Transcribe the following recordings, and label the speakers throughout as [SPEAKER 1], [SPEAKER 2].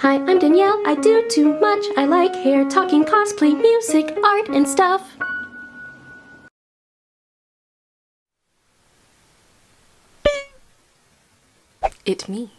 [SPEAKER 1] Hi, I'm Danielle. I do too much. I like hair, talking, cosplay, music, art, and stuff. It's me.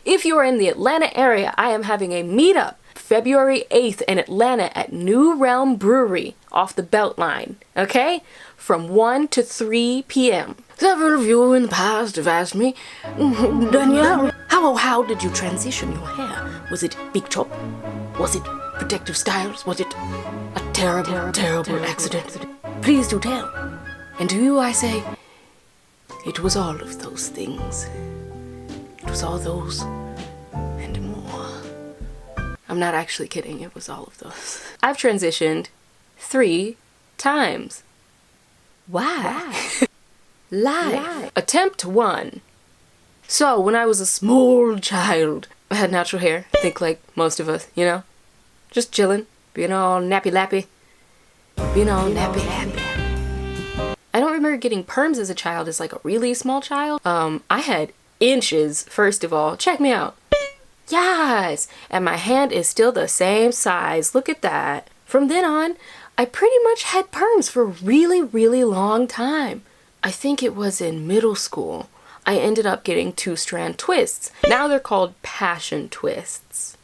[SPEAKER 1] If you are in the Atlanta area, I am having a meetup February 8th in Atlanta at New Realm Brewery off the Beltline, okay? From 1 to 3 p.m. Several of you in the past have asked me, Danielle, how did you transition your hair? Was it big chop? Was it protective styles? Was it a terrible accident? Please do tell. And to you I say, it was all of those things. It was all those and more. I'm not actually kidding, it was all of those. I've transitioned 3 times. Why? Live. Attempt 1. So, when I was a small child, I had natural hair. I think like most of us, you know? Just chilling, being all nappy-lappy. I don't remember getting perms as a child as like a really small child. I had inches, first of all. Check me out. Yes! And my hand is still the same size. Look at that. From then on, I pretty much had perms for a really long time. I think it was in middle school. I ended up getting 2-strand twists. Now they're called passion twists.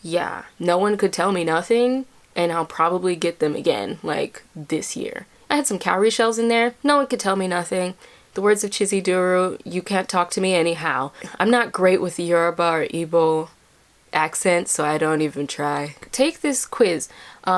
[SPEAKER 1] Yeah, no one could tell me nothing, and I'll probably get them again, like this year. I had some cowrie shells in there. No one could tell me nothing. The words of Chiziduru, you can't talk to me anyhow. I'm not great with the Yoruba or Igbo accent, so I don't even try. Take this quiz.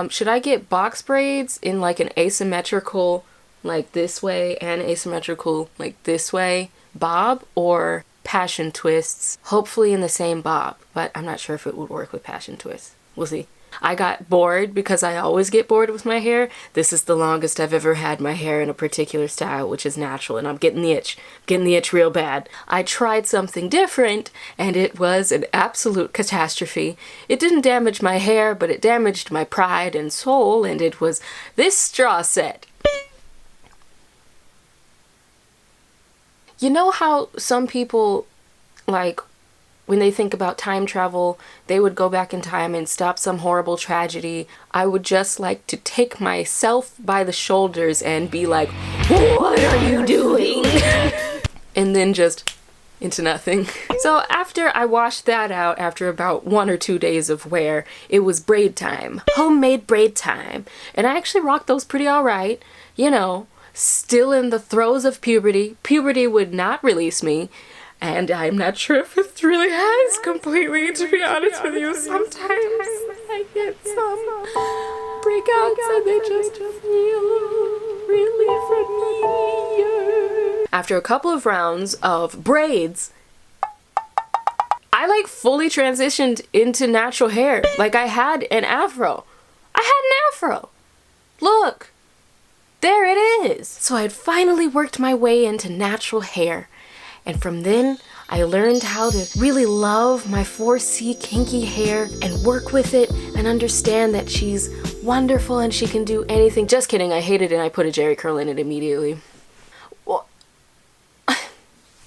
[SPEAKER 1] Should I get box braids in like an asymmetrical, like this way, and asymmetrical, like this way, bob, or passion twists? Hopefully in the same bob, but I'm not sure if it would work with passion twists. We'll see. I got bored because I always get bored with my hair. This is the longest I've ever had my hair in a particular style, which is natural, and I'm getting the itch. Getting the itch real bad. I tried something different, and it was an absolute catastrophe. It didn't damage my hair, but it damaged my pride and soul, and it was this straw set. You know how some people, like, when they think about time travel, they would go back in time and stop some horrible tragedy? I would just like to take myself by the shoulders and be like, what are you doing? And then just into nothing. So after I washed that out, after about 1 or 2 days of wear, it was braid time. Homemade braid time. And I actually rocked those pretty alright. You know, still in the throes of puberty. Puberty would not release me. And I'm not sure if it really has completely, to be honest with you. Sometimes I get some breakouts and they just feel really familiar. After a couple of rounds of braids, I like fully transitioned into natural hair. Like I had an afro. Look, there it is. So I had finally worked my way into natural hair. And from then, I learned how to really love my 4C kinky hair and work with it and understand that she's wonderful and she can do anything. Just kidding, I hate it and I put a jerry curl in it immediately. Well,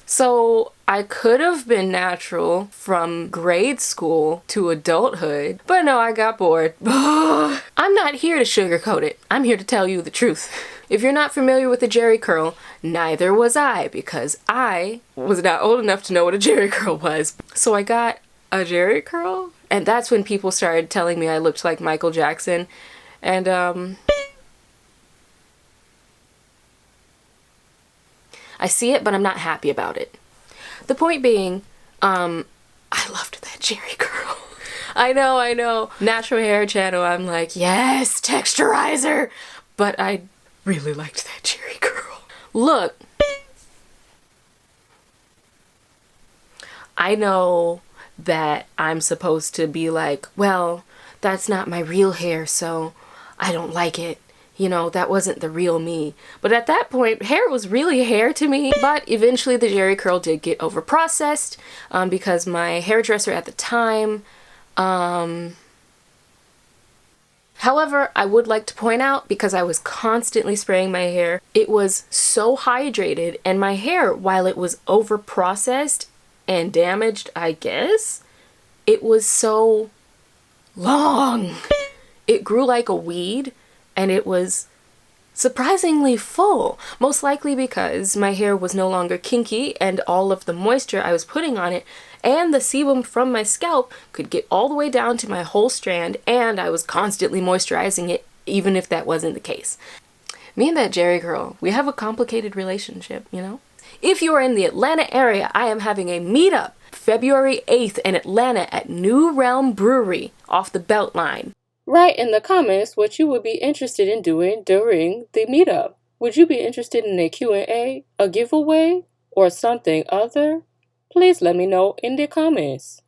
[SPEAKER 1] so I could have been natural from grade school to adulthood, but no, I got bored. I'm not here to sugarcoat it. I'm here to tell you the truth. If you're not familiar with a jerry curl, neither was I, because I was not old enough to know what a jerry curl was. So I got a jerry curl, and that's when people started telling me I looked like Michael Jackson. And I see it, but I'm not happy about it. The point being, I loved that jerry curl. I know. Natural hair channel, I'm like, yes, texturizer. But I really liked that jerry curl. Look, I know that I'm supposed to be like, well, that's not my real hair, so I don't like it. You know, that wasn't the real me. But at that point, hair was really hair to me. But eventually the jerry curl did get overprocessed because my hairdresser at the time, however, I would like to point out, because I was constantly spraying my hair, it was so hydrated, and my hair, while it was overprocessed and damaged, I guess, it was so long. It grew like a weed, and it was surprisingly full, most likely because my hair was no longer kinky and all of the moisture I was putting on it and the sebum from my scalp could get all the way down to my whole strand, and I was constantly moisturizing it even if that wasn't the case. Me and that Jerry girl, we have a complicated relationship, you know? If you are in the Atlanta area, I am having a meetup February 8th in Atlanta at New Realm Brewery off the Beltline. Write in the comments what you would be interested in doing during the meetup. Would you be interested in a Q&A, a giveaway, or something other? Please let me know in the comments.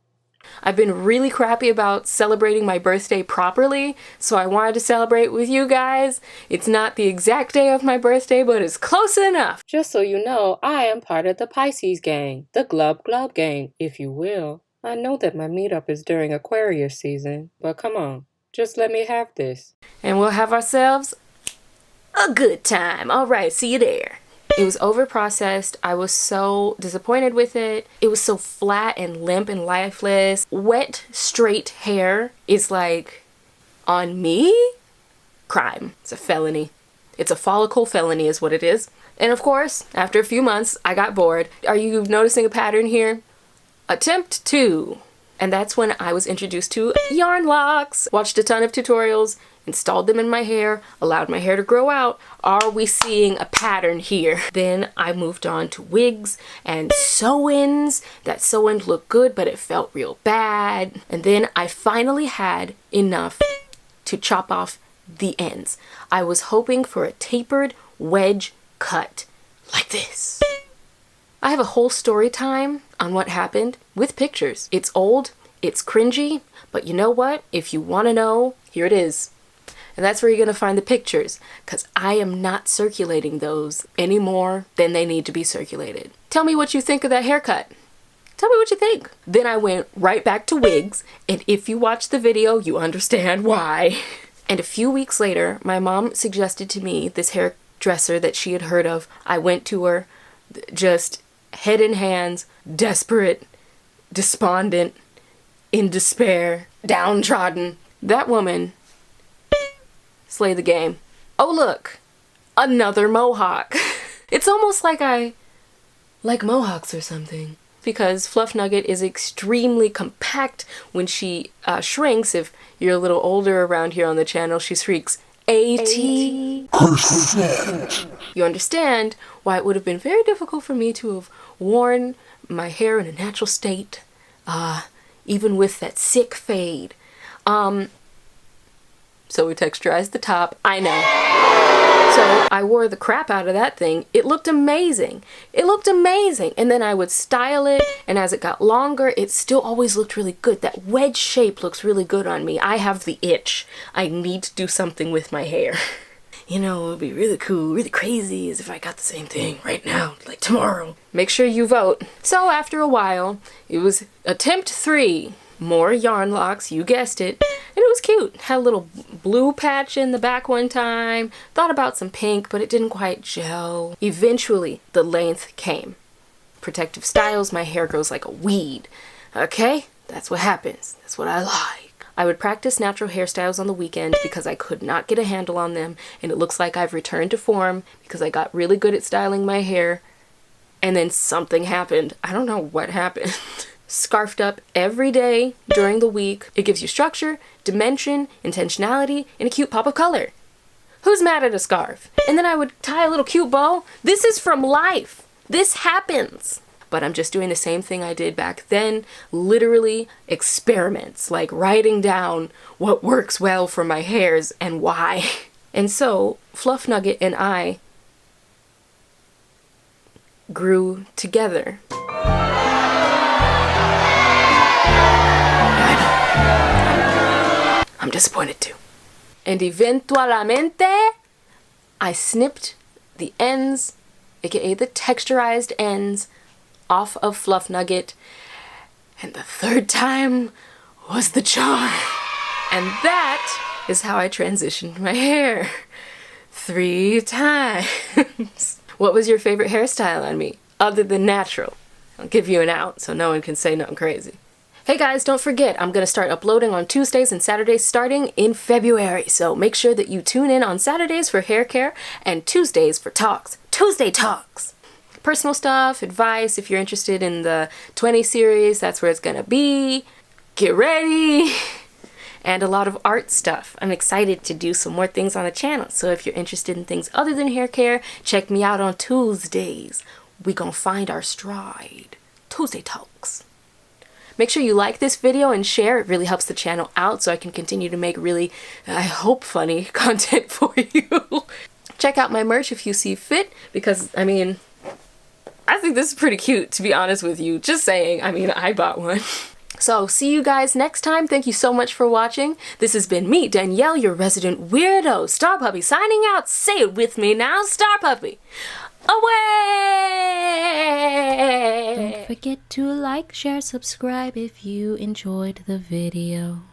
[SPEAKER 1] I've been really crappy about celebrating my birthday properly, so I wanted to celebrate with you guys. It's not the exact day of my birthday, but it's close enough. Just so you know, I am part of the Pisces gang, the Glub Glub gang, if you will. I know that my meetup is during Aquarius season, but come on, just let me have this. And we'll have ourselves a good time. All right, see you there. It was overprocessed. I was so disappointed with it. It was so flat and limp and lifeless. Wet, straight hair is like, on me? Crime. It's a felony. It's a follicle felony is what it is. And of course, after a few months, I got bored. Are you noticing a pattern here? Attempt 2. And that's when I was introduced to yarn locks. Watched a ton of tutorials, installed them in my hair, allowed my hair to grow out. Are we seeing a pattern here? Then I moved on to wigs and sew-ins. That sew-in looked good, but it felt real bad. And then I finally had enough to chop off the ends. I was hoping for a tapered wedge cut like this. I have a whole story time on what happened with pictures. It's old, it's cringy, but you know what? If you want to know, here it is. And that's where you're going to find the pictures, because I am not circulating those any more than they need to be circulated. Tell me what you think of that haircut. Tell me what you think. Then I went right back to wigs, and if you watch the video, you understand why. And a few weeks later, my mom suggested to me this hairdresser that she had heard of. I went to her, just head in hands, desperate, despondent, in despair, downtrodden. That woman slayed the game. Oh look, another mohawk. It's almost like I like mohawks or something, because Fluffnugget is extremely compact when she shrinks. If you're a little older around here on the channel, she shrinks 80%. You understand why it would have been very difficult for me to have worn my hair in a natural state, even with that sick fade. So we texturized the top. I know. So I wore the crap out of that thing. It looked amazing. It looked amazing. And then I would style it, and as it got longer, it still always looked really good. That wedge shape looks really good on me. I have the itch. I need to do something with my hair. You know, it would be really cool, really crazy as if I got the same thing right now, like tomorrow. Make sure you vote. So after a while, it was attempt 3. More yarn locks, you guessed it. And it was cute. Had a little blue patch in the back one time. Thought about some pink, but it didn't quite gel. Eventually, the length came. Protective styles, my hair grows like a weed. Okay? That's what happens. That's what I like. I would practice natural hairstyles on the weekend because I could not get a handle on them, and it looks like I've returned to form because I got really good at styling my hair, and then something happened. I don't know what happened. Scarfed up every day during the week. It gives you structure, dimension, intentionality, and a cute pop of color. Who's mad at a scarf? And then I would tie a little cute bow. This is from life. This happens. But I'm just doing the same thing I did back then. Literally experiments, like writing down what works well for my hairs and why. And so Fluffnugget and I grew together. I'm disappointed too. And eventualmente, I snipped the ends, aka the texturized ends, off of Fluffnugget, and the third time was the charm. And that is how I transitioned my hair. 3 times. What was your favorite hairstyle on me, other than natural? I'll give you an out so no one can say nothing crazy. Hey guys, don't forget, I'm going to start uploading on Tuesdays and Saturdays starting in February. So make sure that you tune in on Saturdays for hair care and Tuesdays for talks. Tuesday talks. Personal stuff, advice, if you're interested in the 20 series, that's where it's going to be. Get ready. And a lot of art stuff. I'm excited to do some more things on the channel. So if you're interested in things other than hair care, check me out on Tuesdays. We gonna find our stride. Tuesday talks. Make sure you like this video and share. It really helps the channel out so I can continue to make really, I hope, funny content for you. Check out my merch if you see fit, because, I mean, I think this is pretty cute, to be honest with you. Just saying, I mean, I bought one. So, see you guys next time. Thank you so much for watching. This has been me, Danielle, your resident weirdo, StarPuppy, signing out. Say it with me now, StarPuppy. Away!
[SPEAKER 2] Don't forget to like, share, subscribe if you enjoyed the video.